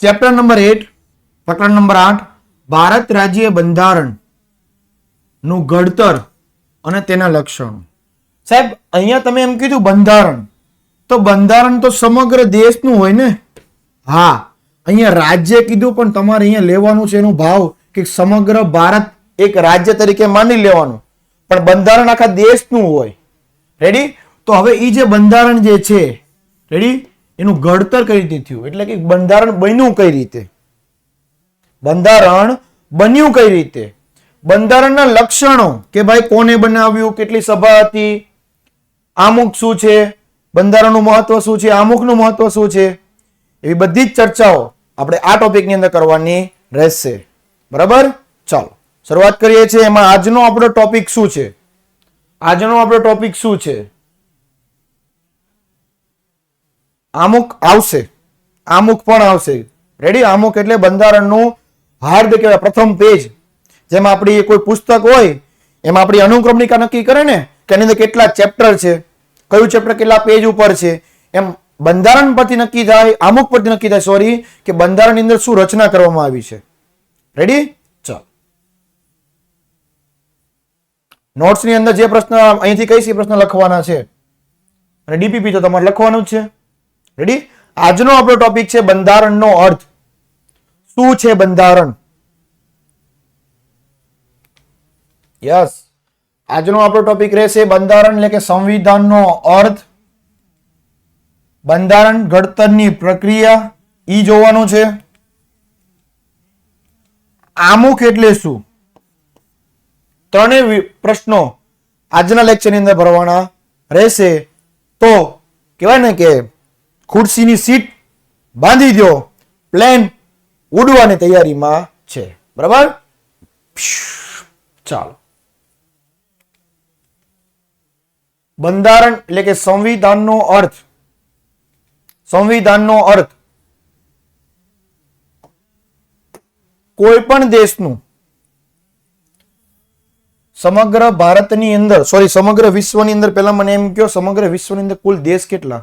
Chapter number 8 પ્રકરણ number 8 Bharat રાજ્ય બંધારણ નું ઘડતર અને તેના લક્ષણો. સાહેબ અહીંયા તમે એમ કીધું બંધારણ, તો બંધારણ તો સમગ્ર દેશનું હોય ને. હા, અહીંયા રાજ્ય કીધું પણ તમારે અહીંયા લેવાનું છે એનો ભાવ કે સમગ્ર ભારત એક રાજ્ય તરીકે માની લેવાનું, પણ બંધારણ આખા દેશનું હોય. રેડી? તો હવે એ જે બંધારણ જે છે, રેડી, એનું ઘડતર કઈ રીતે થયું, એટલે કે બંધારણ બન્યું કઈ રીતે, બંધારણ બન્યું કઈ રીતે, બંધારણના લક્ષણો કે ભાઈ કોને બનાવ્યું, કેટલી સભા હતી, આમુખ શું છે, બંધારણનું મહત્વ શું છે, આમુખનું મહત્વ શું છે, એવી બધી જ ચર્ચાઓ આપણે આ ટોપિકની અંદર કરવાની રહેશે. બરાબર? ચાલો શરૂઆત કરીએ છીએ. એમાં આજનો આપણો ટોપિક શું છે? આજનો આપણો ટોપિક શું છે? આમુખ આવશે, આમુખ પણ આવશે. રેડી? આમુખ એટલે બંધારણનું હાર્દ કહેવાય, પ્રથમ પેજ. જેમાં આપણી કોઈ પુસ્તક હોય એમાં આપણી અનુક્રમણિકા નક્કી કરે ને કે એની અંદર કેટલા ચેપ્ટર છે, કયું ચેપ્ટર કેટલા પેજ ઉપર છે, એમ બંધારણ પરથી નક્કી થાય, આમુખ પરથી નક્કી થાય, સોરી, કે બંધારણની અંદર શું રચના કરવામાં આવી છે. રેડી? ચાલો નોટ્સ ની અંદર જે પ્રશ્ન અહીંથી કઈ પ્રશ્ન લખવાના છે અને ડીપીપી તો તમારે લખવાનું જ છે. રેડી? આજનો આપણો ટોપિક છે બંધારણનો અર્થ. શું છે બંધારણ? યસ, આજનો આપણો ટોપિક રહેશે બંધારણ એટલે કે સંવિધાનનો અર્થ, બંધારણ ઘડતરની પ્રક્રિયા ઈ જોવાનું છે. આમુખ એટલે શું? ત્રણેય પ્રશ્નો આજના લેક્ચરની અંદર ભરવાના રહેશે. તો કહેવાય ને કે ખુરશીની સીટ બાંધી દો, પ્લેન ઉડવાની તૈયારીમાં છે. બરાબર? ચાલો, બંધારણ એટલે કે સંવિધાનનો અર્થ. સંવિધાનનો અર્થ કોઈ પણ દેશનું, સમગ્ર ભારતની અંદર, સોરી સમગ્ર વિશ્વની અંદર, પહેલા મને એમ કહો સમગ્ર વિશ્વની અંદર કુલ દેશ કેટલા?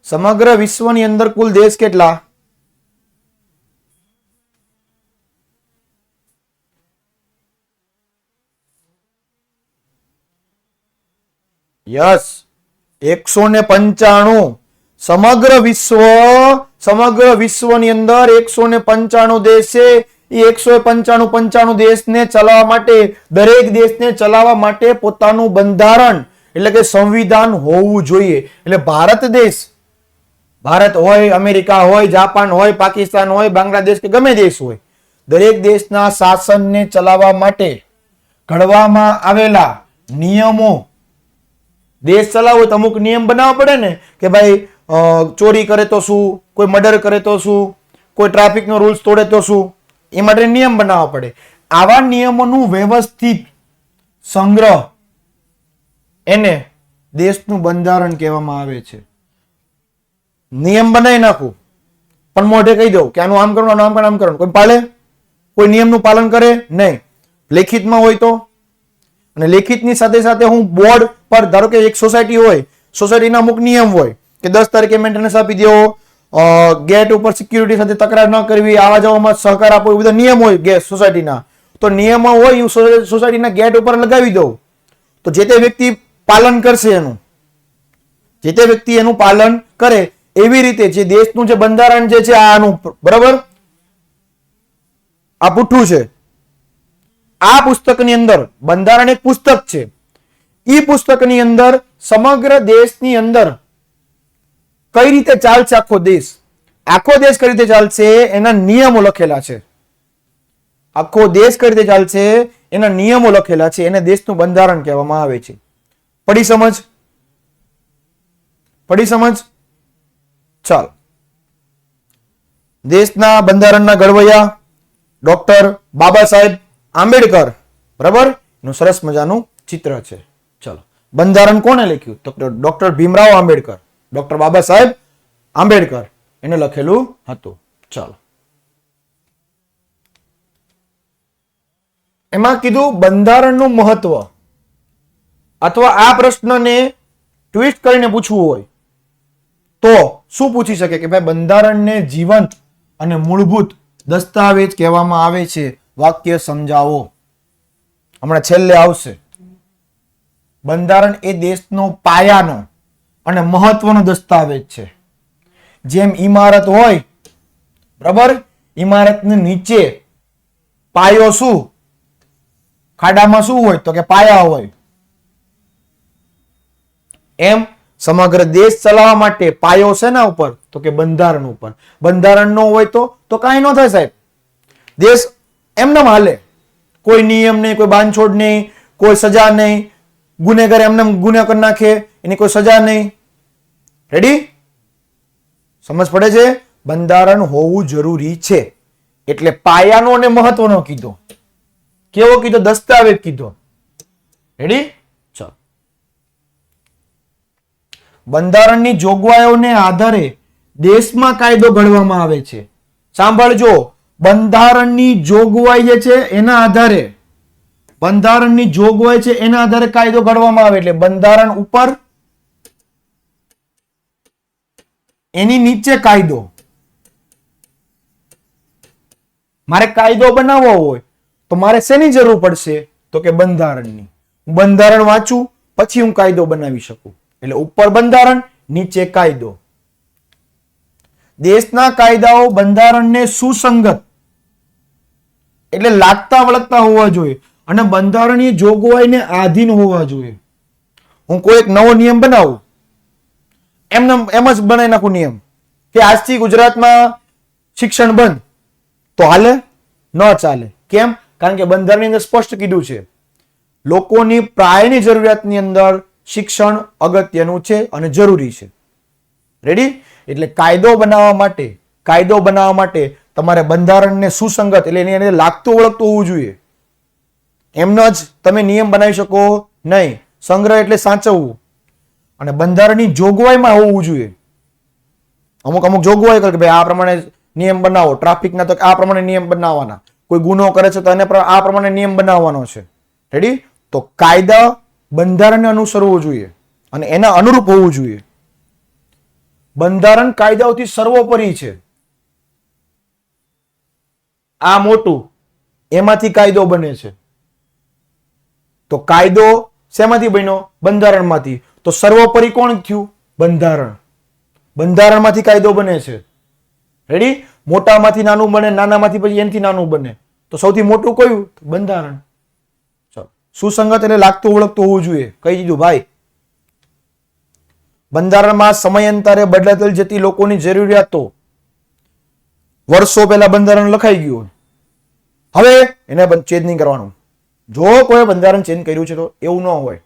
સમગ્ર વિશ્વની અંદર કુલ દેશ કેટલા? યસ, 195. સમગ્ર વિશ્વની અંદર 195 દેશ છે. એ 195 દેશને ચલાવવા માટે, દરેક દેશને ચલાવવા માટે પોતાનું બંધારણ એટલે કે સંવિધાન હોવું જોઈએ. એટલે ભારત દેશ, ભારત હોય, અમેરિકા હોય, જાપાન હોય, પાકિસ્તાન હોય, બાંગ્લાદેશ કે ગમે દેશ હોય, દરેક દેશના શાસનને ચલાવવા માટે ઘડવામાં આવેલા નિયમો, દેશ ચલાવવો તો અમુક નિયમ બનાવવા પડે ને કે ભાઈ ચોરી કરે તો શું, કોઈ મર્ડર કરે તો શું, કોઈ ટ્રાફિકનો રૂલ્સ તોડે તો શું, એ માટે નિયમ બનાવવા પડે. આવા નિયમોનું વ્યવસ્થિત સંગ્રહ એને દેશનું બંધારણ કહેવામાં આવે છે. નિયમ બનાવી નાખું પણ મોઢે કહી દઉં કે આનું આમ કરવાનું, આમ કરવાનું, આમ કરવાનું, કોઈ પાળે? કોઈ નિયમનું પાલન કરે નહીં. લેખિતમાં હોય તો, અને લેખિતની સાથે સાથે હું બોર્ડ પર, ધારો કે એક સોસાયટી હોય, સોસાયટીના અમુક નિયમ હોય કે 10 તારીખે મેન્ટેનન્સ આપી દેવો, ગેટ ઉપર સિક્યુરિટી સાથે તકરાર ન કરવી, આવા જવામાં સહકાર આપવો, બધા નિયમ હોય ગેસ સોસાયટીના. તો નિયમો હોય હું સોસાયટીના ગેટ ઉપર લગાવી દઉં, તો જે તે વ્યક્તિ પાલન કરશે, એનું જે તે વ્યક્તિ એનું પાલન કરે. એવી રીતે જે દેશનું જે બંધારણ જે છે આનું, બરાબર, આ પુઠ્ઠું છે. આ પુસ્તકની અંદર બંધારણ એક પુસ્તક છે. ઈ પુસ્તકની અંદર સમગ્ર દેશની અંદર કઈ રીતે ચાલશે આખો દેશ, આખો દેશ કઈ રીતે ચાલશે એના નિયમો લખેલા છે. આખો દેશ કઈ રીતે ચાલશે એના નિયમો લખેલા છે. એને દેશનું બંધારણ કહેવામાં આવે છે. પડી સમજ? પડી સમજ? ચાલો, દેશના બંધારણના ઘડવૈયા ડોક્ટર બાબા સાહેબ આંબેડકર. બરાબર? એનું સરસ મજાનું ચિત્ર છે. ચલો, બંધારણ કોને લખ્યું? તો ડોક્ટર ભીમરાવ આંબેડકર, ડોક્ટર બાબા સાહેબ આંબેડકર એને લખેલું હતું. ચાલો, એમાં કીધું બંધારણનું મહત્વ, અથવા આ પ્રશ્નને ટ્વિસ્ટ કરીને પૂછવું હોય તો શું પૂછી શકે કે ભાઈ બંધારણને જીવંત અને મૂળભૂત દસ્તાવેજ કહેવામાં આવે છે, વાક્ય સમજાવો. હમણાં છેલ્લે આવશે. બંધારણ એ દેશનો પાયાનો અને મહત્વનો દસ્તાવેજ છે. જેમ ઇમારત હોય, બરાબર, ઇમારતની નીચે પાયો શું, ખાડામાં શું હોય તો કે પાયા હોય, એમ સમગ્ર દેશ ચલાવવા માટે પાયો શેના ઉપર તો કે બંધારણ ઉપર. બંધારણ ન હોય તો કાંઈ ન થાય સાહેબ. દેશ એમને હાલે, કોઈ નિયમ નહીં, કોઈ બાંધછોડ નહીં, કોઈ સજા નહીં, ગુનેગાર એમને ગુનો કરી નાખે એની કોઈ સજા નહીં. રેડી? સમજ પડે છે? બંધારણ હોવું જરૂરી છે. એટલે પાયાનો અને મહત્વનો કીધો. કેવો કીધો? દસ્તાવેજ કીધો. રેડી? ચલો. બંધારણની જોગવાઈઓને આધારે દેશમાં કાયદો ઘડવામાં આવે છે. સાંભળજો, બંધારણની જોગવાઈ જે છે એના આધારે, બંધારણની જોગવાઈ છે એના આધારે કાયદો ઘડવામાં આવે. એટલે બંધારણ ઉપર, એની નીચે કાયદો. મારે કાયદો બનાવવો હોય તો મારે શેની જરૂર પડશે તો કે બંધારણની. હું બંધારણ વાંચું પછી હું કાયદો બનાવી શકું. એટલે ઉપર બંધારણ, નીચે કાયદો. દેશના કાયદાઓ બંધારણને સુસંગત એટલે લાગતા વળગતા હોવા જોઈએ અને બંધારણીય જોગવાઈને આધીન હોવા જોઈએ. હું કોઈ એક નવો નિયમ બનાવું, એમ જ બનાવી નાખું નિયમ કે આજથી ગુજરાતમાં શિક્ષણ બંધ, તો હાલે? ન ચાલે. કેમ? કારણ કે બંધારણની અંદર સ્પષ્ટ કીધું છે લોકોની પ્રાયની જરૂરિયાતની અંદર શિક્ષણ અગત્યનું છે અને જરૂરી છે. રેડી? એટલે કાયદો બનાવવા માટે તમારે બંધારણને સુસંગત એટલે એની અંદર લાગતું વળગતું હોવું જોઈએ. એમનો જ તમે નિયમ બનાવી શકો નહીં. સંગ્રહ એટલે સાચવવું. અને બંધારણની જોગવાઈમાં હોવું જોઈએ. અમુક જોગવાઈ કરે કે ભાઈ આ પ્રમાણે નિયમ બનાવો, ટ્રાફિકના તો આ પ્રમાણે નિયમ બનાવવાના, કોઈ ગુનો કરે છે તો એને આ પ્રમાણે નિયમ બનાવવાનો છે. રેડી? તો કાયદા બંધારણને અનુસરવું જોઈએ અને એના અનુરૂપ હોવું જોઈએ. બંધારણ કાયદાઓથી સર્વોપરી છે. આ મોટું, એમાંથી કાયદો બને છે. તો કાયદો શેમાંથી બન્યો? બંધારણમાંથી. તો સર્વોપરી કોણ થયું? બંધારણ. બંધારણમાંથી કાયદો બને છે. રેડી? મોટામાંથી નાનું બને, નાનામાંથી પછી એનાથી નાનું બને. તો સૌથી મોટું કયું? બંધારણ. ચલો. સુસંગત એટલે લાગતું ઓળખતું હોવું જોઈએ. કહી દીધું ભાઈ. બંધારણમાં સમયાંતરે બદલાતી જતી લોકોની જરૂરિયાતો, વર્ષો પહેલા બંધારણ લખાઈ ગયું, હવે એને ચેન્જ નહીં કરવાનું. જો કોઈ બંધારણ ચેન્જ કર્યું છે તો એવું ન હોય,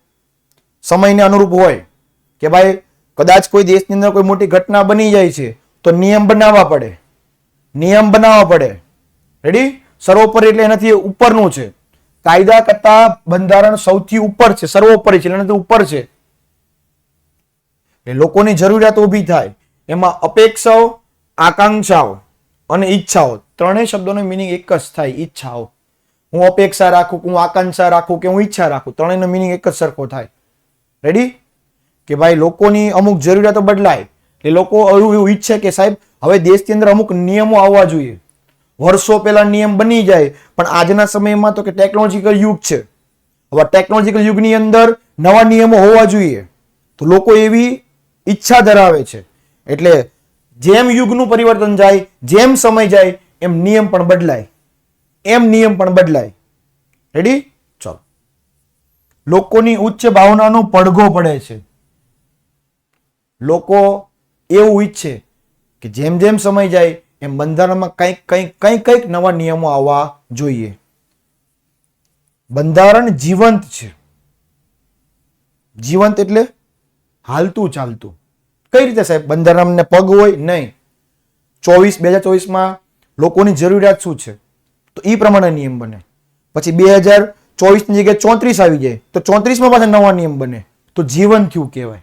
સમયને અનુરૂપ હોય કે ભાઈ કદાચ કોઈ દેશની અંદર કોઈ મોટી ઘટના બની જાય છે તો નિયમ બનાવવા પડે. રેડી? સર્વોપરી એટલે એનાથી ઉપરનું છે. કાયદા કરતા બંધારણ સૌથી ઉપર છે, સર્વોપરી છે, એનાથી ઉપર છે. એ લોકોની જરૂરિયાત ઊભી થાય, એમાં અપેક્ષાઓ, આકાંક્ષાઓ અને ઈચ્છાઓ, ત્રણેય શબ્દોનો મિનિંગ એક જ થાય. ઈચ્છાઓ, હું અપેક્ષા રાખું, હું આકાંક્ષા રાખું કે હું ઈચ્છા રાખું, ત્રણેયનો મિનિંગ એક જ સરખો થાય. રેડી? કે ભાઈ લોકોની અમુક જરૂરિયાતો બદલાય એટલે લોકો એવું ઈચ્છે કે સાહેબ હવે દેશની અંદર અમુક નિયમો આવવા જોઈએ. વર્ષો પહેલા નિયમ બની જાય પણ આજના સમયમાં તો કે ટેકનોલોજીકલ યુગ છે. હવે ટેકનોલોજીકલ યુગની અંદર નવા નિયમો હોવા જોઈએ. તો લોકો એવી ઈચ્છા ધરાવે છે. એટલે જેમ યુગનું પરિવર્તન જાય, જેમ સમય જાય એમ નિયમ પણ બદલાય. રેડી? ચલો. લોકોની ઉચ્ચ ભાવનાનો પડઘો પડે છે. લોકો એવું ઈચ્છે કે જેમ જેમ સમય જાય એમ બંધારણમાં કંઈક નવા નિયમો આવવા જોઈએ. બંધારણ જીવંત છે. જીવંત એટલે હાલતું ચાલતું. કઈ રીતે સાહેબ? બંધારણને પગ હોય નહીં. 2024માં લોકોની જરૂરિયાત શું છે તો એ પ્રમાણે નિયમ બને. પછી 2024ની જગ્યાએ 34 આવી જાય તો 34માં પાછા નવા નિયમ બને. તો જીવંત થયું કહેવાય.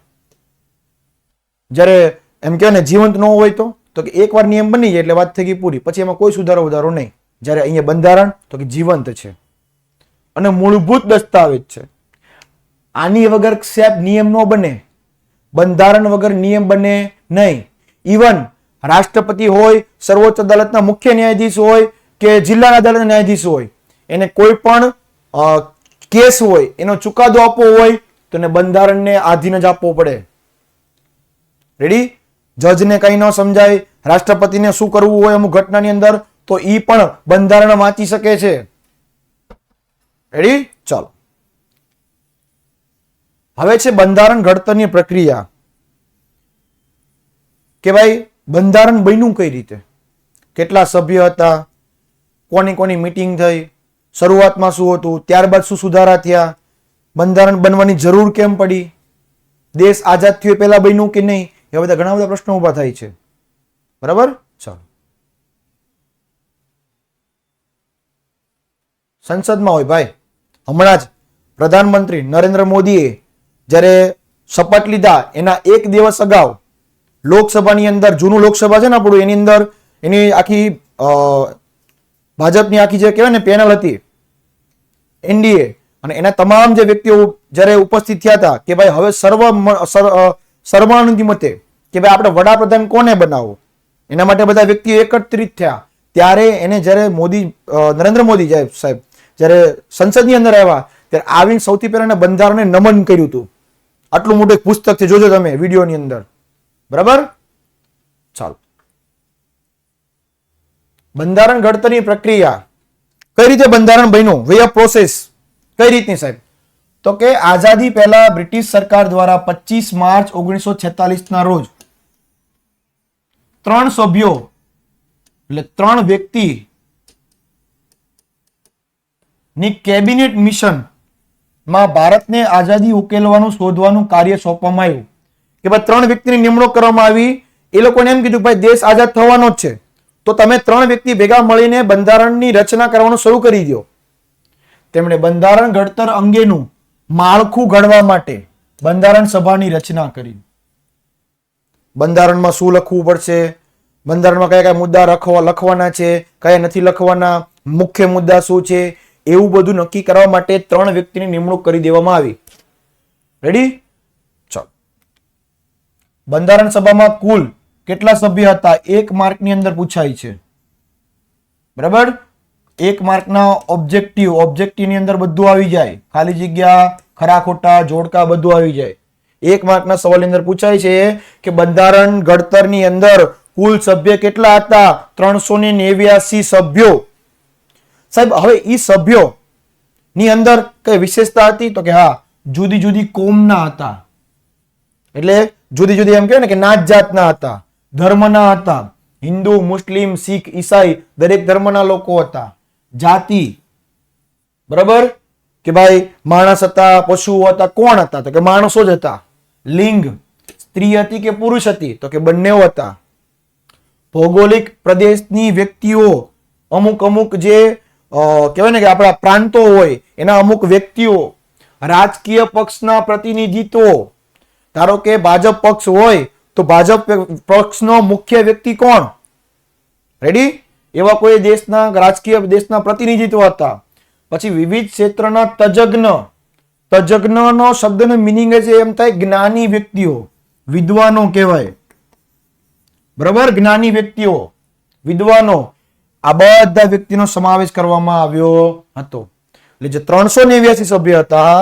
જ્યારે એમ કહેવાય ને જીવંત ન હોય તો કે એકવાર નિયમ બની જાય એટલે વાત થઈ ગઈ પૂરી, પછી એમાં કોઈ સુધારો નહીં. જ્યારે અહીંયા બંધારણ તો કે જીવંત છે અને મૂળભૂત દસ્તાવેજ છે. આની વગર સાહેબ નિયમ ન બને. બંધારણ વગર નિયમ બને નહીં. ઇવન રાષ્ટ્રપતિ હોય, સર્વોચ્ચ અદાલતના મુખ્ય ન્યાયાધીશ હોય કે જિલ્લાના અદાલતના ન્યાયાધીશ હોય, એને કોઈ પણ કેસ હોય, એનો ચુકાદો આપવો હોય તો એને બંધારણને આધીન જ આપવો પડે. રેડી? જજને કઈ ન સમજાય, રાષ્ટ્રપતિને શું કરવું હોય અમુક ઘટનાની અંદર, તો ઈ પણ બંધારણ વાંચી શકે છે. રેડી? ચાલો, હવે છે બંધારણ ઘડતરની પ્રક્રિયા. કે ભાઈ બંધારણ બન્યું કઈ રીતે, કેટલા સભ્ય હતા, કોની કોની મીટિંગ થઈ, શરૂઆતમાં શું હતું, ત્યારબાદ શું સુધારા થયા, બંધારણ બનવાની જરૂર કેમ પડી, દેશ આઝાદ થયો પહેલા બન્યું કે નહીં, એવા બધા ઘણા બધા પ્રશ્નો ઉભા થાય છે. બરાબર? ચાલો, સંસદમાં હોય ભાઈ. હમણાં જ પ્રધાનમંત્રી નરેન્દ્ર મોદીએ જ્યારે શપથ લીધા એના એક દિવસ અગાઉ લોકસભાની અંદર, જૂનું લોકસભા છે ને આપણું, એની અંદર એની આખી ભાજપની આખી જે કહેવાય ને પેનલ હતી એનડીએ, અને એના તમામ જે વ્યક્તિઓ જ્યારે ઉપસ્થિત થયા હતા કે ભાઈ હવે સર્વાનુમતિ મતે કે ભાઈ આપણે વડાપ્રધાન કોને બનાવવો, એના માટે બધા વ્યક્તિઓ એકત્રિત થયા. ત્યારે એને જ્યારે નરેન્દ્ર મોદી સાહેબ જ્યારે સંસદની અંદર આવ્યા ત્યારે આવીને સૌથી પહેલા બંધારણને નમન કર્યું હતું. આટલું મોટું એક પુસ્તક છે, જોજો તમે વિડીયોની અંદર. બરાબર? ચાલો, બંધારણ ઘડતરની પ્રક્રિયા. કઈ રીતે બંધારણ બન્યું, વે ઓફ પ્રોસેસ કઈ રીતની સાહેબ? તો કે આઝાદી પહેલા બ્રિટિશ સરકાર દ્વારા 25 માર્ચ 1946 ના રોજ 3 સભ્યો એટલે 3 વ્યક્તિ ની કેબિનેટ મિશન માં ભારતને આઝાદી ઉકેલવાનું શોધવાનું કાર્ય સોંપવામાં આવ્યું. કે ભાઈ 3 વ્યક્તિની નિમણૂક કરવામાં આવી. એ લોકોને એમ કીધું ભાઈ દેશ આઝાદ થવાનો જ છે, તો તમે 3 વ્યક્તિ ભેગા મળીને બંધારણની રચના કરવાનું શરૂ કરી દો. તેમણે બંધારણ ઘડતર અંગેનું માળખું ઘડવા માટે બંધારણ સભાની રચના કરી. બંધારણમાં શું લખવું પડશે, બંધારણમાં કયા કયા મુદ્દા લખવાના છે, કયા નથી લખવાના, મુખ્ય મુદ્દા શું છે, એવું બધું નક્કી કરવા માટે 3 વ્યક્તિની નિમણૂક કરી દેવામાં આવી. રેડી? ચાલો, બંધારણ સભામાં કુલ કેટલા સભ્ય હતા? 1 માર્કની અંદર પૂછાય છે. બરાબર? 1 માર્કના ઓબ્જેક્ટિવની અંદર બધું આવી જાય, ખાલી જગ્યા, ખરા ખોટા, જોડકા બધું આવી જાય. 1 માર્કના સવાલની અંદર પૂછાય છે કે બંધારણ ઘડતરની અંદર કુલ સભ્ય કેટલા હતા? 389 સભ્યો. સાહેબ હવે ઈ સભ્યો ની અંદર કઈ વિશેષતા હતી? તો કે હા, જુદી જુદી કોમના હતા. એટલે જુદી જુદી એમ કહેવાય ને કે નાત જાતના હતા, ધર્મના હતા. હિન્દુ, મુસ્લિમ, શીખ, ઈસાઈ દરેક ધર્મના લોકો હતા. જાતિ, બરાબર, કે ભાઈ માણસ હતા, પશુઓ હતા, કોણ હતા? તો કે માણસો જ હતા. લિંગ, સ્ત્રી હતી કે પુરુષ હતી? તો કે બંને હતા. ભૌગોલિક પ્રદેશની વ્યક્તિઓ, અમુક જે કહેવાય ને કે આપણા પ્રાંતો હોય એના અમુક વ્યક્તિઓ. રાજકીય પક્ષના પ્રતિનિધિત્વ, ધારો કે ભાજપ પક્ષ હોય તો ભાજપ પક્ષનો મુખ્ય વ્યક્તિ કોણ? રેડી? એવા કોઈ દેશના રાજકીય દેશના પ્રતિનિધિત્વ હતા. પછી વિવિધ ક્ષેત્રના તજજ્ઞનો શબ્દનો મિનિંગ છે એમ થાય જ્ઞાની વ્યક્તિઓ, વિદ્વાનો કહેવાય. બરાબર? જ્ઞાની વ્યક્તિઓ, વિદ્વાનો, આ બધા વ્યક્તિનો સમાવેશ કરવામાં આવ્યો હતો. એટલે જે 389 સભ્ય હતા,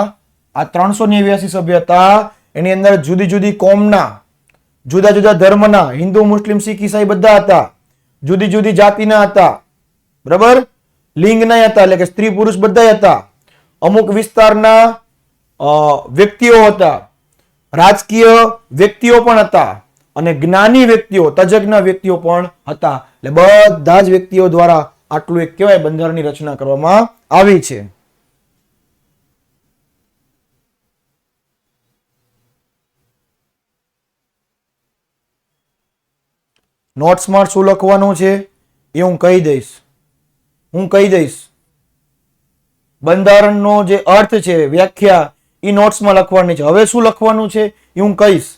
આ 389 સભ્ય હતા એની અંદર જુદી જુદી કોમના, જુદા જુદા ધર્મના, હિન્દુ, મુસ્લિમ, શીખ, ઈસાઈ બધા હતા. જુદી જુદી જાતિના હતા. બરાબર? લિંગના હતા, એટલે કે સ્ત્રી પુરુષ બધા હતા. અમુક વિસ્તારના વ્યક્તિઓ હતા, રાજકીય વ્યક્તિઓ પણ હતા, અને જ્ઞાની વ્યક્તિઓ, તજજ્ઞ વ્યક્તિઓ પણ હતા. એટલે બધા જ વ્યક્તિઓ દ્વારા આટલું એક કહેવાય બંધારણની રચના કરવામાં આવી છે. નોટ્સમાં શું લખવાનું છે એ હું કહી દઈશ. બંધારણનો જે અર્થ છે, વ્યાખ્યા, એ નોટ્સમાં લખવાની છે. હવે શું લખવાનું છે એ હું કહીશ.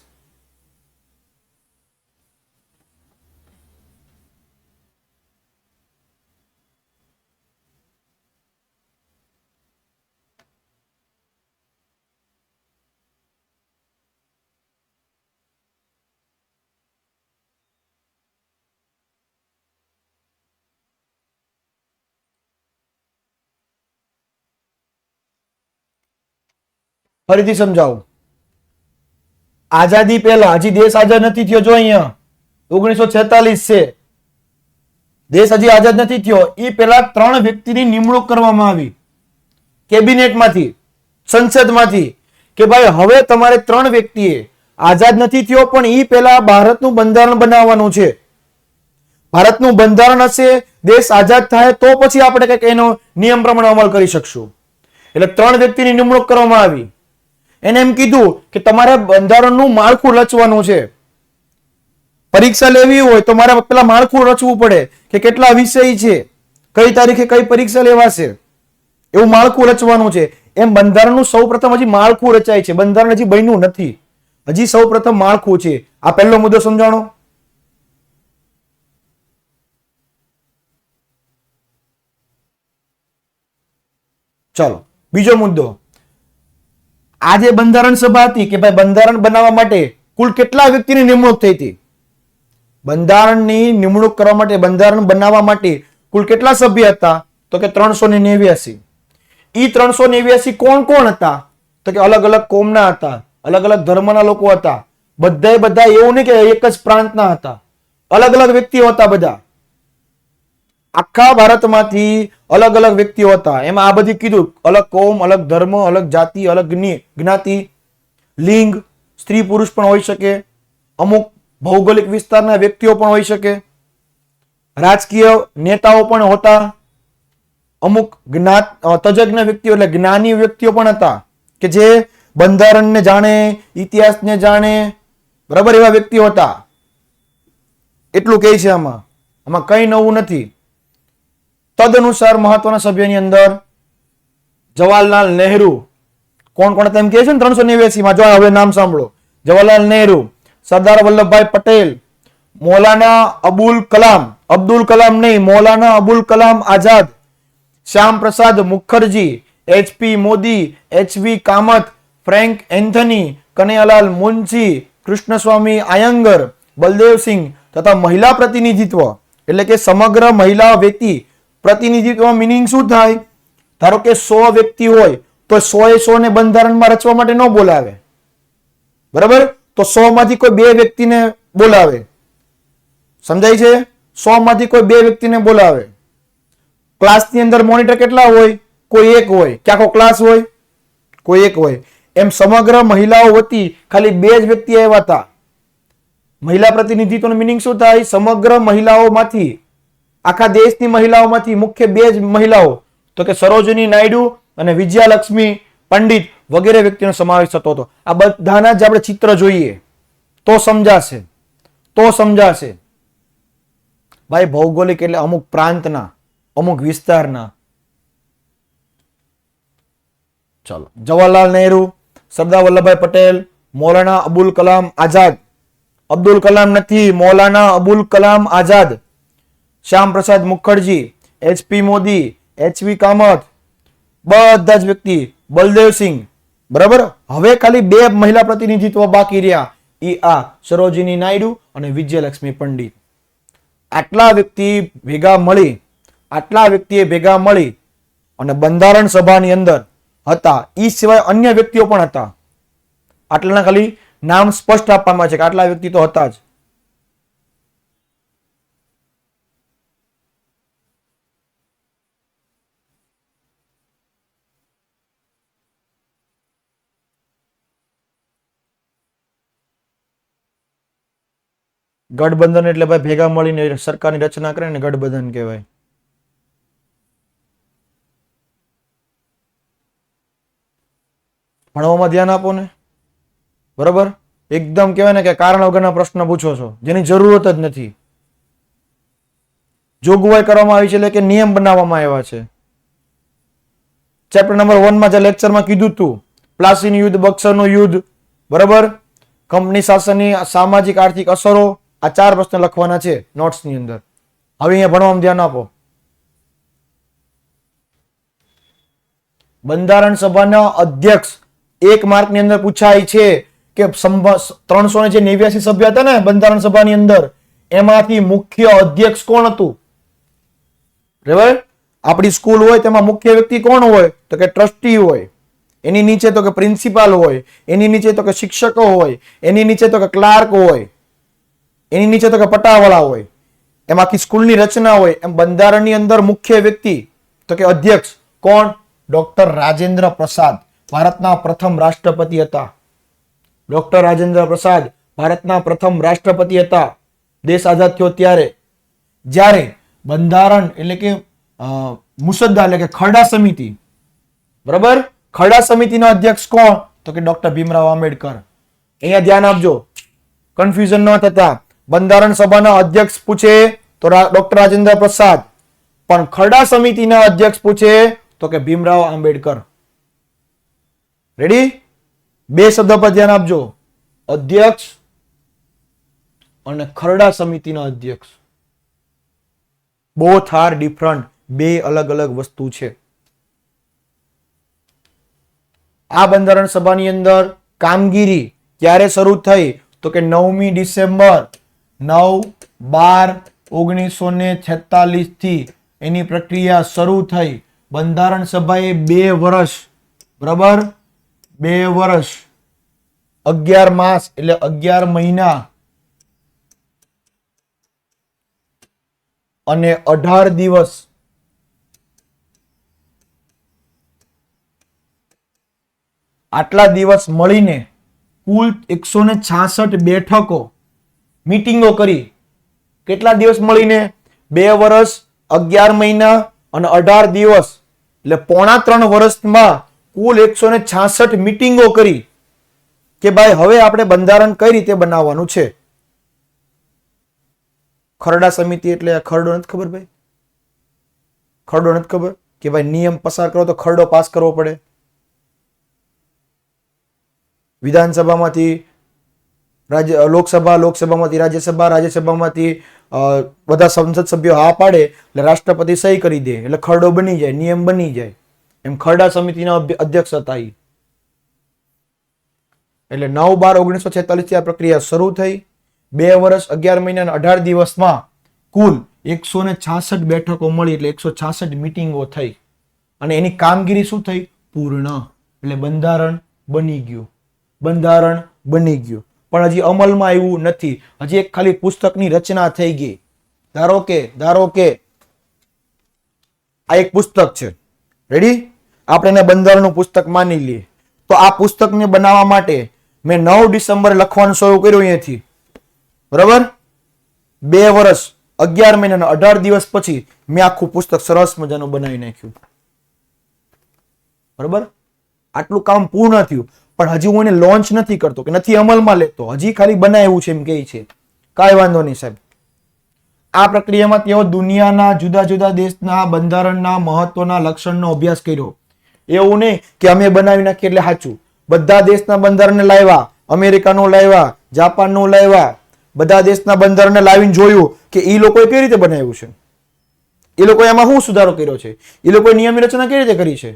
ફરીથી સમજાવું. આઝાદી પહેલા, હજી દેશ આઝાદ નથી થયો, જો અહીંયા 1946 છે, દેશ હજી આઝાદ નથી થયો. એ પહેલા 3 વ્યક્તિની નિમણૂક કરવામાં આવી કેબિનેટમાંથી, સંસદમાંથી, કે ભાઈ હવે તમારે 3 વ્યક્તિએ, આઝાદ નથી થયો પણ એ પહેલા ભારતનું બંધારણ બનાવવાનું છે. ભારતનું બંધારણ હશે, દેશ આઝાદ થાય તો પછી આપણે કંઈક એનો નિયમ પ્રમાણે અમલ કરી શકશું. એટલે 3 વ્યક્તિની નિમણૂક કરવામાં આવી. એને એમ કીધું કે તમારે બંધારણનું માળખું રચવાનું છે. પરીક્ષા લેવી હોય તો મારે પેલા માળખું રચવું પડે કે કેટલા વિષય છે, કઈ તારીખે કઈ પરીક્ષા લેવાશે, એવું માળખું રચવાનું છે. એમ બંધારણનું સૌ પ્રથમ હજી માળખું રચાય છે, બંધારણ હજી બન્યું નથી, હજી સૌ પ્રથમ માળખું છે. આ પહેલો મુદ્દો સમજાણો. ચાલો બીજો મુદ્દો. આ જે બંધારણ સભા હતી કે ભાઈ બંધારણ બનાવવા માટે કુલ કેટલા વ્યક્તિની નિમણૂક થઈ હતી? બંધારણની નિમણૂક કરવા માટે, બંધારણ બનાવવા માટે કુલ કેટલા સભ્ય હતા? તો કે 389. ઈ 389 કોણ કોણ હતા? તો કે અલગ અલગ કોમના હતા, અલગ અલગ ધર્મના લોકો હતા. બધા એવું નહીં કે એક જ પ્રાંતના હતા, અલગ અલગ વ્યક્તિઓ હતા. બધા આખા ભારતમાંથી અલગ અલગ વ્યક્તિઓ હતા. એમાં આ બધી કીધું, અલગ કોમ, અલગ ધર્મ, અલગ જાતિ, અલગ જ્ઞાતિ, લિંગ, સ્ત્રી પુરુષ પણ હોઈ શકે, અમુક ભૌગોલિક વિસ્તારના વ્યક્તિઓ પણ હોઈ શકે, રાજકીય નેતાઓ પણ હતા, અમુક તજજ્ઞ વ્યક્તિઓ એટલે જ્ઞાની વ્યક્તિઓ પણ હતા કે જે બંધારણને જાણે, ઇતિહાસને જાણે, બરાબર, એવા વ્યક્તિઓ હતા. એટલું કહે છે આમાં કઈ નવું નથી. તદનુસાર મહત્વના સભ્યોની અંદર જવાહરલાલ નહેરુ, કોણ કોણ તેમ કહે છે ને 389 માં, જો હવે નામ સાંભળો. જવાહરલાલ નહેરુ, સરદાર વલ્લભભાઈ પટેલ, મૌલાના અબ્દુલ કલામ નહીં, મૌલાના અબુલ કલામ આઝાદ, શ્યામ પ્રસાદ Mukherjee, HP Modi, HV Kamat, Frank Anthony, Kanaiyalal Munshi, Krishnaswami Iyengar, Baldevsinh તથા મહિલા પ્રતિનિધિત્વ એટલે કે સમગ્ર મહિલા વ્યક્તિ પ્રતિનિધિત્વ મિનિંગ શું થાય? ધારો કે 100 વ્યક્તિ હોય તો 100 ને બંધારણમાં રચવા માટે ન બોલાવે, બરાબર? તો 100 માંથી કોઈ 2 વ્યક્તિને બોલાવે. સમજાય છે? 100 માંથી કોઈ 2 વ્યક્તિને બોલાવે. ક્લાસની અંદર મોનિટર કેટલા હોય? કોઈ એક હોય. કે આખો ક્લાસ હોય? કોઈ એક હોય. એમ સમગ્ર મહિલાઓ વતી ખાલી 2 જ વ્યક્તિ આવ્યા હતા. મહિલા પ્રતિનિધિત્વનું મિનિંગ શું થાય? સમગ્ર મહિલાઓમાંથી, આખા દેશની મહિલાઓમાંથી મુખ્ય 2 જ મહિલાઓ, તો કે સરોજિની નાયડુ અને વિજયાલક્ષ્મી પંડિત વગેરે વ્યક્તિનો સમાવેશ થતો હતો. આ બધાના જ આપણે ચિત્ર જોઈએ તો સમજાશે. ભાઈ ભૌગોલિક એટલે અમુક પ્રાંતના, અમુક વિસ્તારના. ચલો, જવાહરલાલ નહેરુ, સરદાર વલ્લભભાઈ પટેલ, મૌલાના અબુલ કલામ આઝાદ, અબ્દુલ કલામ નથી, મૌલાના અબુલ કલામ આઝાદ, શ્યામ પ્રસાદ મુખર્જી, HP મોદી, HV કામત, બધા જ વ્યક્તિ, બલદેવસિંહ, બરાબર. હવે ખાલી 2 મહિલા પ્રતિનિધિત્વ બાકી રહ્યા, એ આ સરોજિની નાયડુ અને વિજયલક્ષ્મી પંડિત. આટલા વ્યક્તિએ ભેગા મળી અને બંધારણ સભાની અંદર હતા. એ સિવાય અન્ય વ્યક્તિઓ પણ હતા. આટલાના ખાલી નામ સ્પષ્ટ આપવામાં છે કે આટલા વ્યક્તિ તો હતા જ. ગઠબંધન એટલે ભાઈ ભેગા મળીને સરકારની રચના કરે ને ગઠબંધન કહેવાય. ભણવામાં ધ્યાન આપો ને, બરાબર. એકદમ કહેવાય ને કે કારણ વગરના પ્રશ્ન પૂછો છો જેની જરૂરત જ નથી. જોગવાઈ કરવામાં આવી છે એટલે કે નિયમ બનાવવામાં આવ્યા છે. ચેપ્ટર નંબર 1 માં જે લેક્ચરમાં કીધું હતું, પ્લાસીનું યુદ્ધ, બક્સરનું યુદ્ધ, બરાબર, કંપની શાસનની સામાજિક આર્થિક અસરો, આ 4 પ્રશ્ન લખવાના છે નોટ્સની અંદર. હવે અહીંયા ભણવામાં ધ્યાન આપો. બંધારણ સભાના અધ્યક્ષ 1 માર્કની અંદર પૂછાય છે કે 389 સભ્ય હતા ને બંધારણ સભાની અંદર, એમાંથી મુખ્ય અધ્યક્ષ કોણ હતું? બરાબર. આપણી સ્કૂલ હોય તેમાં મુખ્ય વ્યક્તિ કોણ હોય? તો કે ટ્રસ્ટી હોય. એની નીચે તો કે પ્રિન્સિપાલ હોય, એની નીચે તો કે શિક્ષકો હોય, એની નીચે તો કે ક્લાર્ક હોય, એની નીચે તો કે પટાવાળા હોય, એમ આખી સ્કૂલની રચના હોય. એમ બંધારણની અંદર મુખ્ય વ્યક્તિ તો કે અધ્યક્ષ કોણ? ડોક્ટર રાજેન્દ્ર પ્રસાદ ભારતના પ્રથમ રાષ્ટ્રપતિ હતા. ડોક્ટર રાજેન્દ્ર પ્રસાદ ભારતના પ્રથમ રાષ્ટ્રપતિ હતા દેશ આઝાદ થયો ત્યારે. જ્યારે બંધારણ એટલે કે મુસદ્દા એટલે કે ખરડા સમિતિ, બરાબર, ખરડા સમિતિના અધ્યક્ષ કોણ? તો કે ડોક્ટર ભીમરાવ આંબેડકર. અહીંયા ધ્યાન આપજો, કન્ફ્યુઝન ન થતા. બંધારણ સભાના અધ્યક્ષ પૂછે તો ડોક્ટર રાજેન્દ્ર પ્રસાદ, પણ ખરડા સમિતિના અધ્યક્ષ પૂછે તો કે ભીમરાવ આંબેડકર. રેડી? બે શબ્દ પર ધ્યાન આપજો, અધ્યક્ષ અને ખરડા સમિતિના અધ્યક્ષ. બોથ આર ડિફરન્ટ, બે અલગ અલગ વસ્તુ છે. આ બંધારણ સભાની અંદર કામગીરી ક્યારે શરૂ થઈ? તો કે 9મી ડિસેમ્બર 9/12/1946 થી એની પ્રક્રિયા શરૂ થઈ. બંધારણ સભાએ 2 વર્ષ, બરાબર, 2 વર્ષ 11 માસ એટલે 11 મહિના અને 18 દિવસ આટલા દિવસ મળીને કુલ 166 બેઠકો મીટિંગો કરી. કેટલા દિવસ મળીને? 2 વર્ષ 11 મહિના અને 18 દિવસ એટલે 3.5 વર્ષમાં કુલ 166 મીટિંગો કરી કે ભાઈ હવે આપણે બંધારણ કઈ રીતે બનાવવાનું છે. ખરડા સમિતિ એટલે ખરડો નથી ખબર ભાઈ? ખરડો નથી ખબર કે ભાઈ નિયમ પસાર કરો તો ખરડો પાસ કરવો પડે. વિધાનસભામાંથી લોકસભા, લોકસભામાંથી રાજ્યસભા, રાજ્યસભામાંથી બધા સંસદ સભ્યો હા પાડે એટલે રાષ્ટ્રપતિ સહી કરી દે એટલે ખરડો બની જાય, નિયમ બની જાય. એમ ખરડા સમિતિના અધ્યક્ષ હતા. એટલે 9/12/1946 થી આ પ્રક્રિયા શરૂ થઈ. 2 વર્ષ 11 મહિના અને 18 દિવસમાં કુલ 166 બેઠકો મળી એટલે 166 મીટિંગો થઈ અને એની કામગીરી શું થઈ? પૂર્ણ. એટલે બંધારણ બની ગયું. બંધારણ બની ગયું, પણ હજી અમલમાં આવ્યું નથી. હજી એક ખાલી પુસ્તકની રચના થઈ ગઈ. ધારો કે આ એક પુસ્તક છે. રેડી? આપણે એને બંધારણનું પુસ્તક માની લઈએ. તો આ પુસ્તકને બનાવવા માટે મેં 9 ડિસેમ્બરે લખવાનું શરૂ કર્યું અહીંયાથી, બરાબર. 2 વર્ષ 11 મહિના અને 18 દિવસ પછી મેં આખું પુસ્તક સરસ મજાનું બનાવી નાખ્યું, બરાબર. આટલું કામ પૂર્ણ થયું, પણ હજી હું એને લોન્ચ નથી કરતો કે નથી અમલમાં લેતો, હજી ખાલી બનાવ્યું છે એમ કહે છે. કાંઈ વાંધો નહીં સાહેબ. આ પ્રક્રિયામાં તેઓ દુનિયાના જુદા જુદા દેશના બંધારણના મહત્વના લક્ષણનો અભ્યાસ કર્યો. એવું નહીં કે અમે બનાવી નાખીએ એટલે સાચું. બધા દેશના બંધારણને લાવ્યા, અમેરિકાનું લાવ્યા, જાપાનનું લાવ્યા, બધા દેશના બંધારણને લાવીને જોયું કે એ લોકોએ કઈ રીતે બનાવ્યું છે, એ લોકોએ એમાં શું સુધારો કર્યો છે, એ લોકોએ નિયમની રચના કઈ રીતે કરી છે.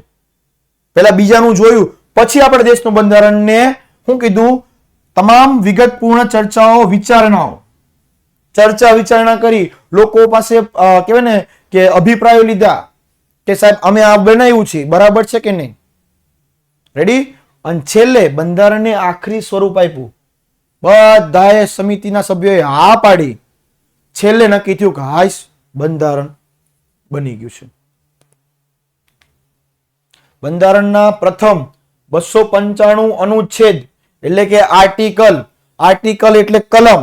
પહેલા બીજાનું જોયું, પછી આપણે દેશનું બંધારણને શું કીધું? તમામ વિગતપૂર્ણ ચર્ચાઓ, વિચારણાઓ, ચર્ચા વિચારણા કરી, લોકો પાસે કહેવાય ને કે અભિપ્રાયો લીધા કે સાહેબ અમે આ બનાવ્યું છે બરાબર છે કે નહીં. રેડી? અને છેલ્લે બંધારણને આખરી સ્વરૂપ આપ્યું. બધાએ સમિતિના સભ્યોએ હા પાડી. છેલ્લે નક્કી થયું કે હાઈસ બંધારણ બની ગયું છે. બંધારણના પ્રથમ 295 અનુચ્છેદ એટલે કે આર્ટિકલ એટલે કલમ,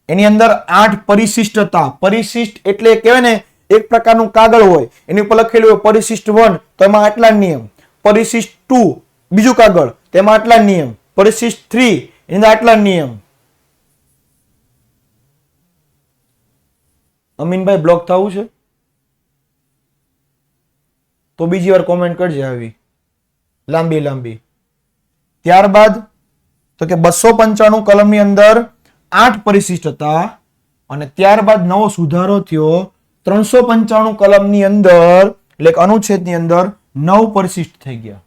એની અંદર 8 પરિશિષ્ટ હતા. પરિશિષ્ટ એટલે કહેવાય ને એક પ્રકારનું કાગળ હોય, એની ઉપર લખેલું હોય પરિશિષ્ટ 1 તો એમાં આટલા નિયમ, પરિશિષ્ટ 2 બીજું કાગળ તેમાં આટલા નિયમ, પરિશિષ્ટ 3 એની અંદર આટલા નિયમ. અમીનભાઈ બ્લોક થવું છે તો બીજી વાર કોમેન્ટ કરજે આવી લાંબી. ત્યારબાદ તો કે 295 કલમની અંદર 8 પરિશિષ્ટ હતા અને ત્યારબાદ નવો સુધારો થયો. 395 કલમની અંદર એટલે અનુચ્છેદની અંદર 9 પરિશિષ્ટ થઈ ગયા.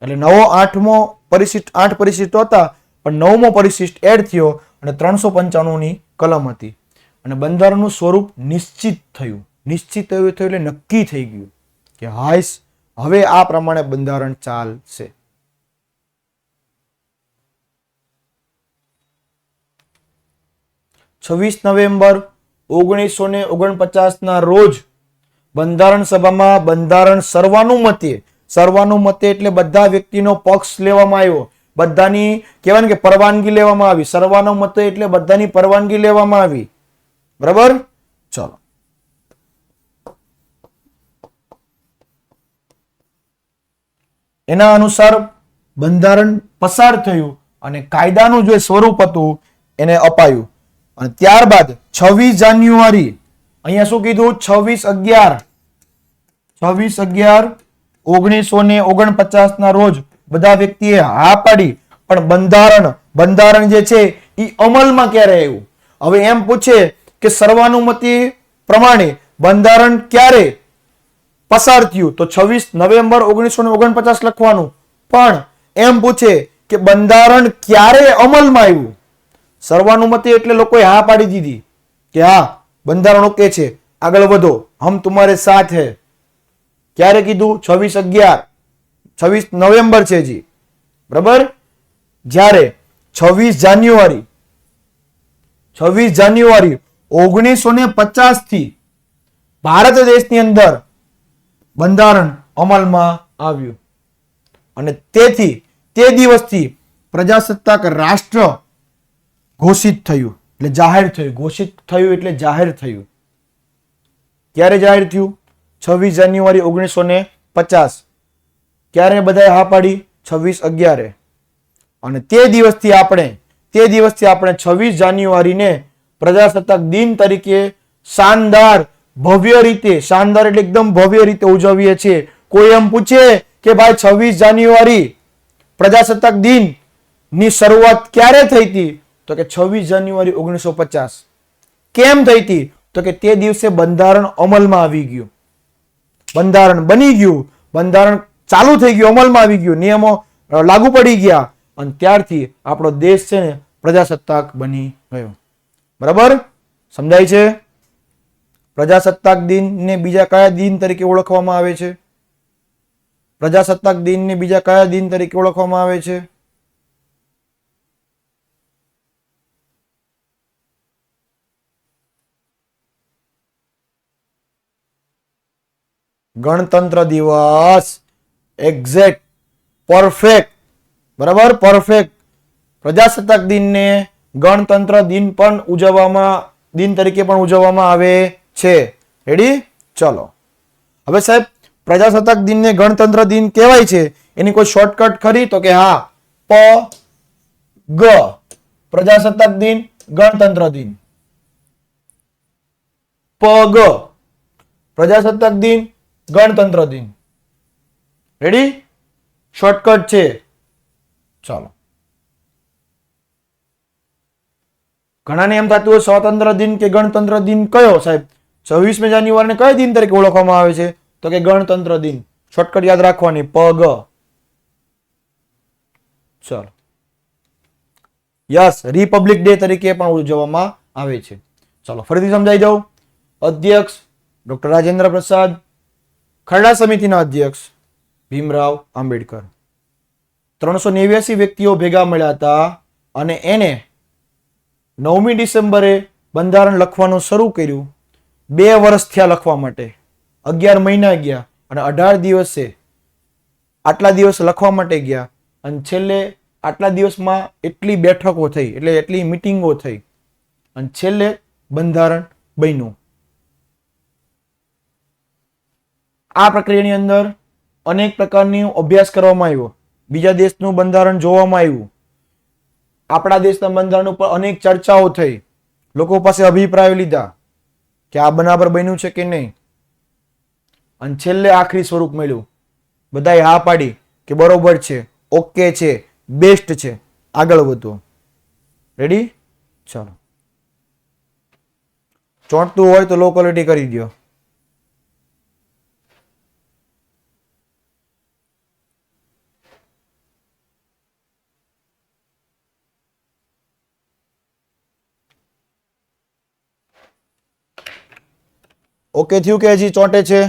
એટલે નવો 8મો પરિશિષ્ટ, 8 પરિશિષ્ટો હતા પણ 9મો પરિશિષ્ટ એડ થયો અને 395 ની કલમ હતી અને બંધારણનું સ્વરૂપ નિશ્ચિત થયું. નિશ્ચિત થયું એટલે નક્કી થઈ ગયું કે હાઈસ હવે આ પ્રમાણે બંધારણ ચાલશે. 26 નવેમ્બર 1949 ના રોજ બંધારણ સભામાં બંધારણ સર્વાનુમતે એટલે બધા વ્યક્તિનો પક્ષ લેવામાં આવ્યો, બધાની કહેવાય ને કે પરવાનગી લેવામાં આવી. સર્વાનુમતે એટલે બધાની પરવાનગી લેવામાં આવી. બરાબર, ચલો. એના અનુસાર બંધારણ પસાર થયું અને કાયદાનું જે સ્વરૂપ હતું એને અપાયું. અને ત્યારબાદ 26 જાન્યુઆરી અહીંયા શું કીધું? 26/11/1949 ના રોજ બધા વ્યક્તિએ હા પાડી, પણ બંધારણ જે છે એ અમલમાં ક્યારે આવ્યું? હવે એમ પૂછે કે સર્વાનુમતિ પ્રમાણે બંધારણ ક્યારે પસાર થયું, તો 26 નવેમ્બર 1949 લખવાનું. પણ એમ પૂછે કે બંધારણ ક્યારે અમલમાં આવ્યું? સર્વાનુમતિ એટલે લોકોએ હા પાડી દીધી કે હા બંધારણ ઓકે છે, આગળ વધો, હમ તુમ્હારે સાથ હૈ. ક્યારે કીધું? 26 નવેમ્બર છે જી. બરાબર, જ્યારે 26 જાન્યુઆરી 1950 થી ભારત દેશની અંદર બંધારણ અમલમાં આવ્યું અને તેથી તે દિવસથી પ્રજાસત્તાક રાષ્ટ્ર ઘોષિત થયું એટલે જાહેર થયું. ઘોષિત થયું એટલે જાહેર થયું. ક્યારે જાહેર થયું? 26 જાન્યુઆરી 1950. ક્યારે બધાએ હા પાડી? 26/11. અને તે દિવસથી આપણે 26 જાન્યુઆરીને પ્રજાસત્તાક દિન તરીકે શાનદાર એટલે એકદમ ભવ્ય રીતે ઉજવીએ છીએ. કોઈ એમ પૂછે કે ભાઈ 26 જાન્યુઆરી પ્રજાસત્તાક દિન ની શરૂઆત ક્યારે થઈ હતી? તો કે 26 જાન્યુઆરી 1950. કેમ થઈ હતી? તો કે તે દિવસે બંધારણ અમલમાં આવી ગયું, બંધારણ બની ગયું, બંધારણ ચાલુ થઈ ગયું, અમલમાં આવી ગયું, નિયમો લાગુ પડી ગયા અને ત્યારથી આપણો દેશ છે ને પ્રજાસત્તાક બની ગયો. બરાબર, સમજાય છે? પ્રજાસત્તાક દિનને બીજા કયા દિન તરીકે ઓળખવામાં આવે છે? પ્રજાસત્તાક દિનને બીજા કયા દિન તરીકે ઓળખવામાં આવે છે? ગણતંત્ર દિવસ. Exact, perfect. બરાબર, પરફેક્ટ. પ્રજાસત્તાક દિનને ગણતંત્ર દિન તરીકે પણ ઉજવવામાં આવે છે. રેડી? ચલો. હવે સાહેબ પ્રજાસત્તાક દિનને ગણતંત્ર દિન કહેવાય છે, એની કોઈ શોર્ટકટ ખરી? તો કે હા, પ્રજાસત્તાક દિન, ગણતંત્ર દિન. પ્રજાસત્તાક દિન, ગણતંત્ર દિન. રેડી? શોર્ટકટ છે. ચાલો. ઘણાને એમ થતું હોય સ્વતંત્ર દિન કે ગણતંત્ર દિન કયો સાહેબ? 26 જાન્યુઆરીને કયો દિન તરીકે ઓળખવામાં આવે છે? તો કે ગણતંત્ર દિન. શોર્ટકટ યાદ રાખવાની, ચલો. યસ, રિપબ્લિક ડે તરીકે પણ ઉજવવામાં આવે છે. ચલો ફરીથી સમજાઈ દઉં. અધ્યક્ષ ડોક્ટર રાજેન્દ્ર પ્રસાદ, ખરડા સમિતિના અધ્યક્ષ ભીમરાવ આંબેડકર. 389 વ્યક્તિઓ ભેગા મળ્યા હતા અને એને 9મી ડિસેમ્બરે બંધારણ લખવાનું શરૂ કર્યું. 2 વર્ષ થયા લખવા માટે, 11 મહિના ગયા અને 18 દિવસે આટલા દિવસ લખવા માટે ગયા અને છેલ્લે આટલા દિવસમાં એટલી બેઠકો થઈ, એટલે એટલી મિટિંગો થઈ અને છેલ્લે બંધારણ બન્યું. આ પ્રક્રિયાની અંદર અનેક પ્રકારની અભ્યાસ કરવામાં આવ્યો. બીજા દેશનું બંધારણ જોવામાં આવ્યું. આપણા દેશના બંધારણ ઉપર અનેક ચર્ચાઓ થઈ. લોકો પાસે અભિપ્રાયો લીધા કે આ બરાબર બન્યું છે કે નહીં. અને છેલ્લે આખરી સ્વરૂપ મળ્યું. બધાએ હા પાડી કે બરોબર છે, ઓકે છે, બેસ્ટ છે, આગળ વધો. રેડી? ચાલો. ચોંટતું હોય તો લો ક્વોલિટી કરી દો. ઓકે થયું કે હજી ચોંટે છે?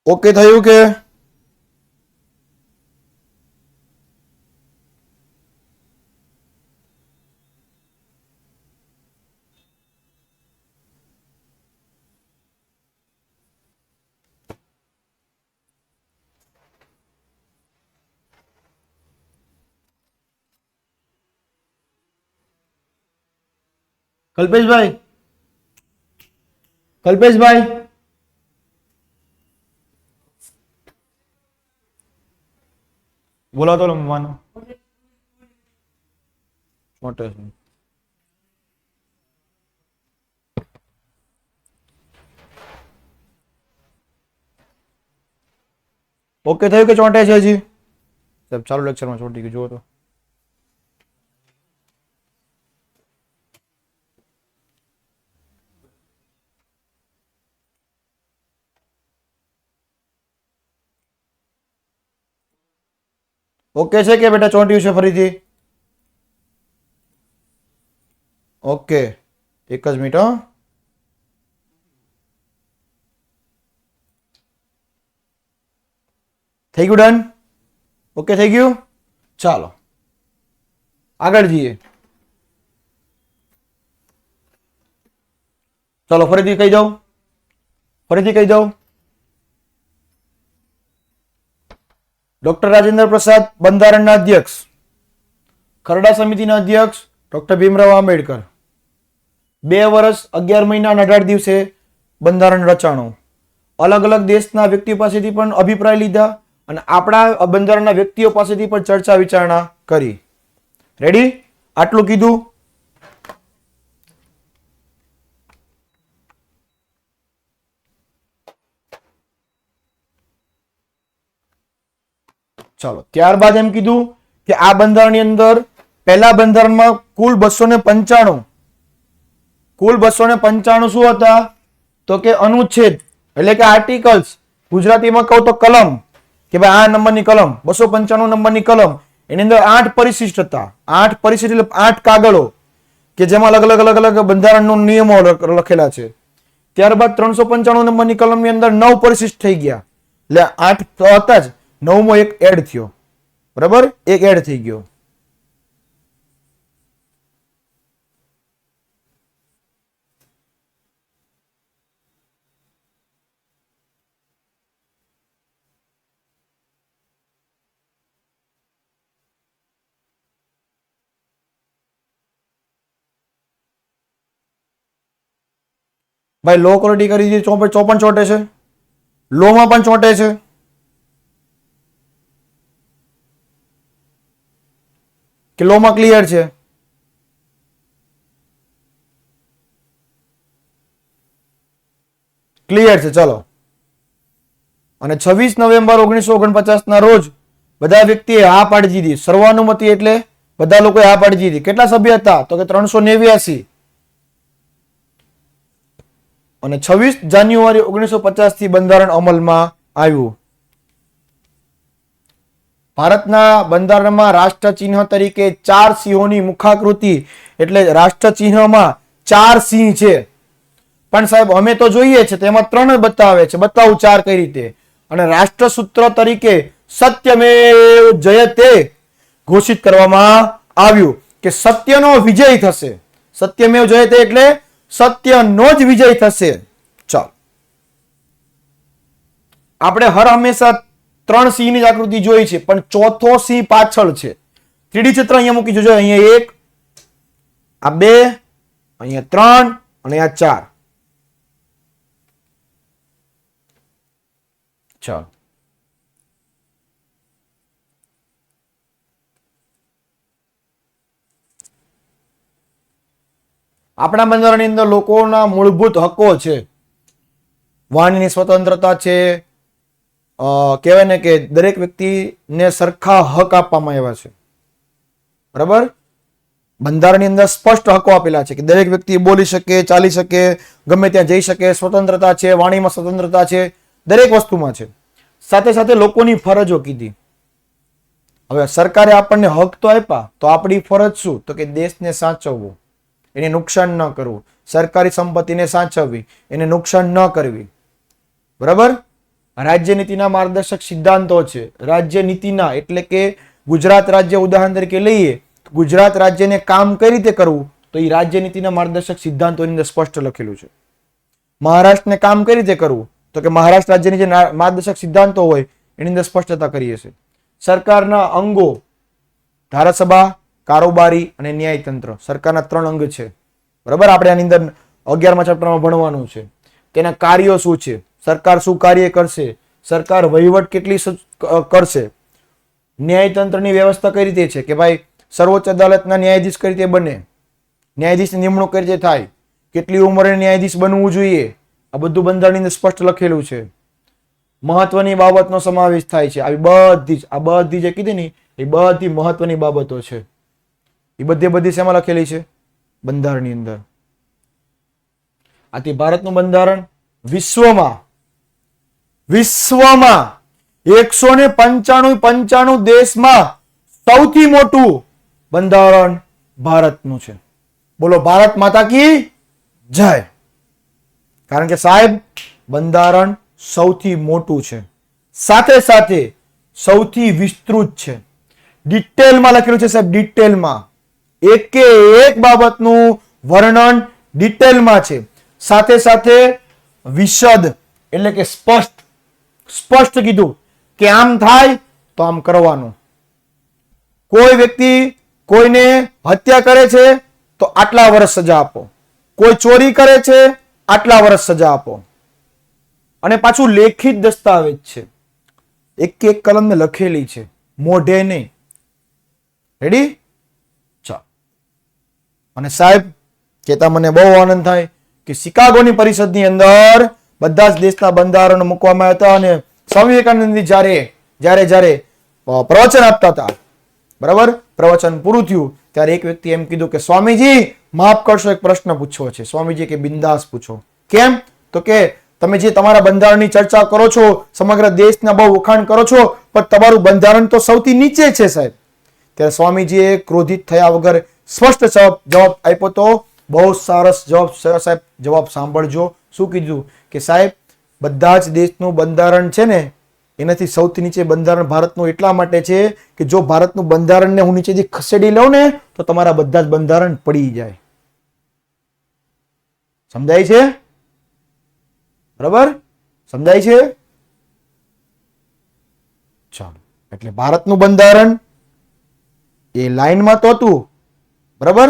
ઓકે થયું કે? કલ્પેશભાઈ, કલ્પેશભાઈ, બોલાતો માનો ચોંટે છે. ઓકે થયું કે ચોંટે છે હજી? સાહેબ ચાલુ લેક્ચરમાં ચોંટી ગયું, જુઓ તો. ઓકે છે કે બેટા ચોંટ્યું છે ફરીથી? ઓકે, એક જ મિનિટ. થઈ ગયું ડન? ઓકે થઈ ગયું? ચાલો આગળ જઈએ. ચાલો ફરીથી કહી દઉં, ડોક્ટર રાજેન્દ્ર પ્રસાદ બંધારણના અધ્યક્ષ, ખરડા સમિતિના અધ્યક્ષ ડોક્ટર ભીમરાવ આંબેડકર. 2 વર્ષ 11 મહિના અને 18 દિવસે બંધારણ રચાણું. અલગ અલગ દેશના વ્યક્તિઓ પાસેથી પણ અભિપ્રાય લીધા અને આપણા બંધારણના વ્યક્તિઓ પાસેથી પણ ચર્ચા વિચારણા કરી. રેડી? આટલું કીધું. ચાલો ત્યારબાદ એમ કીધું કે આ બંધારણની અંદર પહેલા બંધારણમાં કુલ 295 શું હતા? તો કે અનુચ્છેદ એટલે કે આર્ટિકલ્સ. ગુજરાતીમાં કહું તો કલમ, કે ભાઈ આ નંબરની કલમ 295 નંબરની કલમ. એની અંદર 8 પરિશિષ્ટ હતા. 8 પરિશિષ્ટ એટલે 8 કાગળો કે જેમાં અલગ અલગ બંધારણના નિયમો લખેલા છે. ત્યારબાદ 395 નંબરની કલમની અંદર 9 પરિશિષ્ટ થઈ ગયા. એટલે 8 હતા જ, 9મો એક એડ થયો. બરાબર, એક એડ થઈ ગયો. ભાઈ લો ક્વોલિટી કરી દીધી, ચોપન ચોંટે છે, લો માં પણ ચોંટે છે. કે લો માં ક્લિયર છે? ક્લિયર છે. ચલો, અને 26 નવેમ્બર 1949 ના રોજ બધા વ્યક્તિએ હા પાડી દીધી. સર્વાનુમતિ એટલે બધા લોકોએ હા પાડી દીધી. કેટલા સભ્ય હતા? તો કે 389. અને 26 જાન્યુઆરી 1950 થી બંધારણ અમલમાં આવ્યું. ભારતના બંધારણમાં રાષ્ટ્ર ચિહ્ન તરીકે 4 સિંહોની મુખાકૃતિ એટલે રાષ્ટ્ર ચિહ્નમાં 4 સિંહ છે. પણ સાહેબ અમે તો જોઈએ છે તેમાં 3 બતાવે છે. બતાવું 4 કઈ રીતે. અને રાષ્ટ્ર સૂત્ર તરીકે સત્યમેવ જયતે ઘોષિત કરવામાં આવ્યું કે સત્યનો વિજય થશે. સત્યમેવ જયતે એટલે સત્યનો જ વિજય થશે. ચાલો, આપણે હર હંમેશા 3 સિંહની જ આકૃતિ જોઈ છે, પણ ચોથો સિંહ પાછળ છે. 3D ચિત્ર અહીંયા મૂકી જોજો. અહીંયા 1, આ 2 અહીંયા 3 અને આ 4. ચાલો, આપણા બંધારણની અંદર લોકોના મૂળભૂત હકો છે. વાણીની સ્વતંત્રતા છે. કહેવાય ને કે દરેક વ્યક્તિને સરખા હક આપવામાં આવ્યા છે. બરાબર, બંધારણની અંદર સ્પષ્ટ હકો આપેલા છે કે દરેક વ્યક્તિ બોલી શકે, ચાલી શકે, ગમે ત્યાં જઈ શકે, સ્વતંત્રતા છે, વાણીમાં સ્વતંત્રતા છે, દરેક વસ્તુમાં છે. સાથે સાથે લોકોની ફરજો કીધી. હવે સરકારે આપણને હક તો આપ્યા, તો આપણી ફરજ શું? તો કે દેશને સાચવવું, એને નુકસાન ન કરવું, સરકારી સંપત્તિને સાચવવી, એને નુકસાન ન કરવી. બરાબર, રાજ્ય નીતિના માર્ગદર્શક સિદ્ધાંતો છે. રાજ્ય નીતિના એટલે કે ગુજરાત રાજ્ય ઉદાહરણ તરીકે લઈએ, ગુજરાત રાજ્યને કામ કઈ રીતે કરવું, તો એ રાજ્ય નીતિના માર્ગદર્શક સિદ્ધાંતોની અંદર સ્પષ્ટ લખેલું છે. મહારાષ્ટ્રને કામ કઈ રીતે કરવું, તો કે મહારાષ્ટ્ર રાજ્યની જે માર્ગદર્શક સિદ્ધાંતો હોય એની અંદર સ્પષ્ટતા કરીએ છીએ. સરકારના અંગો, ધારાસભા, કારોબારી અને ન્યાયતંત્ર, સરકારના 3 અંગ છે. બરાબર, આપણે આની અંદર 11મા ચેપ્ટરમાં ભણવાનું છે. તેના કાર્યો શું છે, સરકાર શું કાર્ય કરશે, સરકાર વહીવટ કેટલી કરશે, ન્યાયતંત્રની વ્યવસ્થા કઈ રીતે છે કે ભાઈ સર્વોચ્ચ અદાલતના ન્યાયાધીશ કઈ રીતે બને, ન્યાયાધીશની નિમણૂક કઈ રીતે થાય, કેટલી ઉંમરે ન્યાયાધીશ બનવું જોઈએ, આ બધું બંધારણની અંદર સ્પષ્ટ લખેલું છે. મહત્વની બાબતનો સમાવેશ થાય છે. આ બધી જે કીધી ને એ બધી મહત્વની બાબતો છે. એ બધી શેમાં લખેલી છે? બંધારણની અંદર. આથી ભારતનું બંધારણ વિશ્વમાં 195 દેશમાં સૌથી મોટું બંધારણ ભારતનું છે. બોલો ભારત માતા કી જય. કારણ કે સાહેબ બંધારણ સૌથી મોટું છે, સાથે સાથે સૌથી વિસ્તૃત છે. ડિટેલમાં લખેલું છે સાહેબ, ડિટેલમાં એક બાબતનું વર્ણન ડિટેલમાં છે. સાથે સાથે વિશદ એટલે કે સ્પષ્ટ કીધું કે આમ થાય તો આમ કરવાનું. કોઈ વ્યક્તિ કોઈને હત્યા કરે છે તો આટલા વર્ષ સજા આપો, કોઈ ચોરી કરે છે આટલા વર્ષ સજા આપો. અને પાછું લેખિત દસ્તાવેજ છે, એક કલમ ને લખેલી છે, મોઢે નહીં. રેડી? ચાલો. અને સાહેબ કહેતા મને બહુ આનંદ થાય કે શિકાગોની પરિષદની અંદર બધા જ દેશના બંધારણો મૂકવામાં આવ્યા હતા. અને સ્વામી વિવેકાનંદ જ્યારે પ્રવચન આપતા હતા, બરાબર, પ્રવચન પૂરું થયું ત્યારે એક વ્યક્તિ એમ કીધું કે સ્વામીજી માફ કરશો, એક પ્રશ્ન પૂછવો છે. સ્વામીજી કે બિંદાસ પૂછો. કેમ? તો કે તમે જે તમારા બંધારણની ચર્ચા કરો છો, સમગ્ર દેશના બહુ વખાણ કરો છો, પણ તમારું બંધારણ તો સૌથી નીચે છે સાહેબ. ત્યારે સ્વામીજીએ ક્રોધિત થયા વગર સ્પષ્ટ જવાબ આપ્યો તો. બહુ સરસ જવાબ સાહેબ, જવાબ સાંભળજો. શું કીધું કે સાહેબ બધા જ દેશનું બંધારણ છે ને એનાથી સૌથી નીચે બંધારણ ભારતનું એટલા માટે છે કે જો ભારતનું બંધારણને હું નીચેથી ખસેડી લઉં ને તો તમારા બધા જ બંધારણ પડી જાય. સમજાય છે? બરાબર, સમજાય છે? ચાલો, એટલે ભારતનું બંધારણ એ લાઈનમાં તો હતું, બરાબર,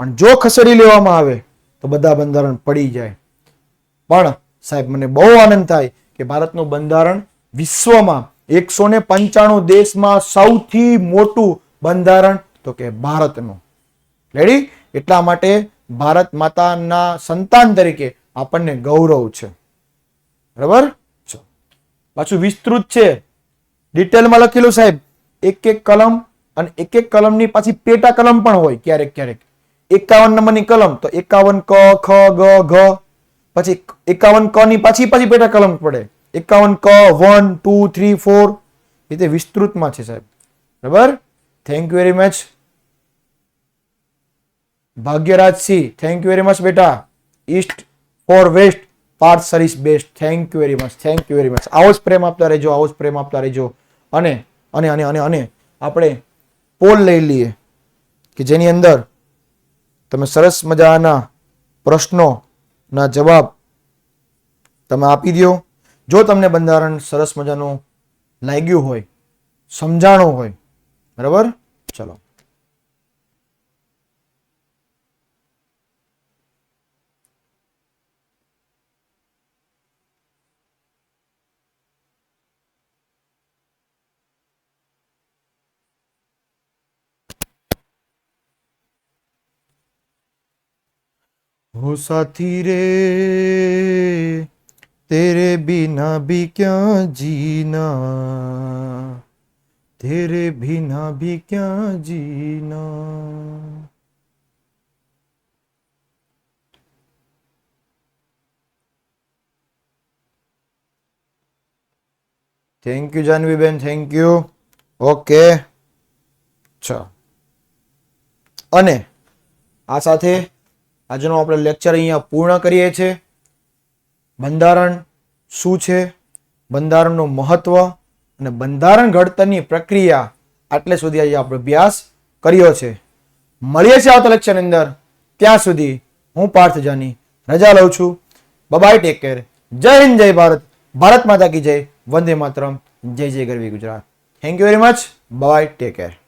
પણ જો ખસેડી લેવામાં આવે તો બધા બંધારણ પડી જાય. પણ સાહેબ મને બહુ આનંદ થાય કે ભારતનું બંધારણ વિશ્વમાં 195 દેશમાં સૌથી મોટું બંધારણ તો કે ભારતનું. રેડી? એટલા માટે ભારત માતાના સંતાન તરીકે આપણને ગૌરવ છે. બરાબર? પાછું વિસ્તૃત છે, ડિટેલમાં લખેલું સાહેબ. એક કલમ અને એક કલમની પાછી પેટા કલમ પણ હોય ક્યારેક. 51 નંબરની કલમ તો 51 ક, ખ, ગ, ઘ, પછી 51 ક ની પાછી પેટા કલમ પડે. 51 ક 1 2 3 4 રીતે વિસ્તૃતમાં છે સાહેબ. બરાબર? Thank you very much Bhagyarajsinh, thank you very much બેટા. East for west part service best, thank you very much. આવો જ પ્રેમ આપતા રહેજો. અને આપણે પોલ લઈ લઈએ કે જેની અંદર તમે સરસ મજાના પ્રશ્નોના જવાબ તમે આપી દો. જો તમને બંધારણ સરસ મજાનું લાગ્યું હોય, સમજાણું હોય, બરાબર, ચલો. हो साथी रे तेरे बिना भी क्या जीना, तेरे बिना भी क्या जीना. થેન્ક યુ જાનવીબેન, થેન્ક યુ. ઓકે, ચલો. અને આ સાથે આજનો આપણે લેક્ચર અહીંયા પૂર્ણ કરીએ છીએ. બંધારણ શું છે, બંધારણનું મહત્વ અને બંધારણ ઘડતરની પ્રક્રિયા, આટલે સુધી આજે આપણે અભ્યાસ કર્યો છે. મળીએ છીએ આવતા લેક્ચરની અંદર. ત્યાં સુધી હું પાર્થ જાની રજા લઉં છું. Bye, take care. જય હિન્દ, જય ભારત. ભારત માતા કી જય. વંદે માતરમ. જય જય ગરવી Gujarat. Thank you very much. Bye, take care.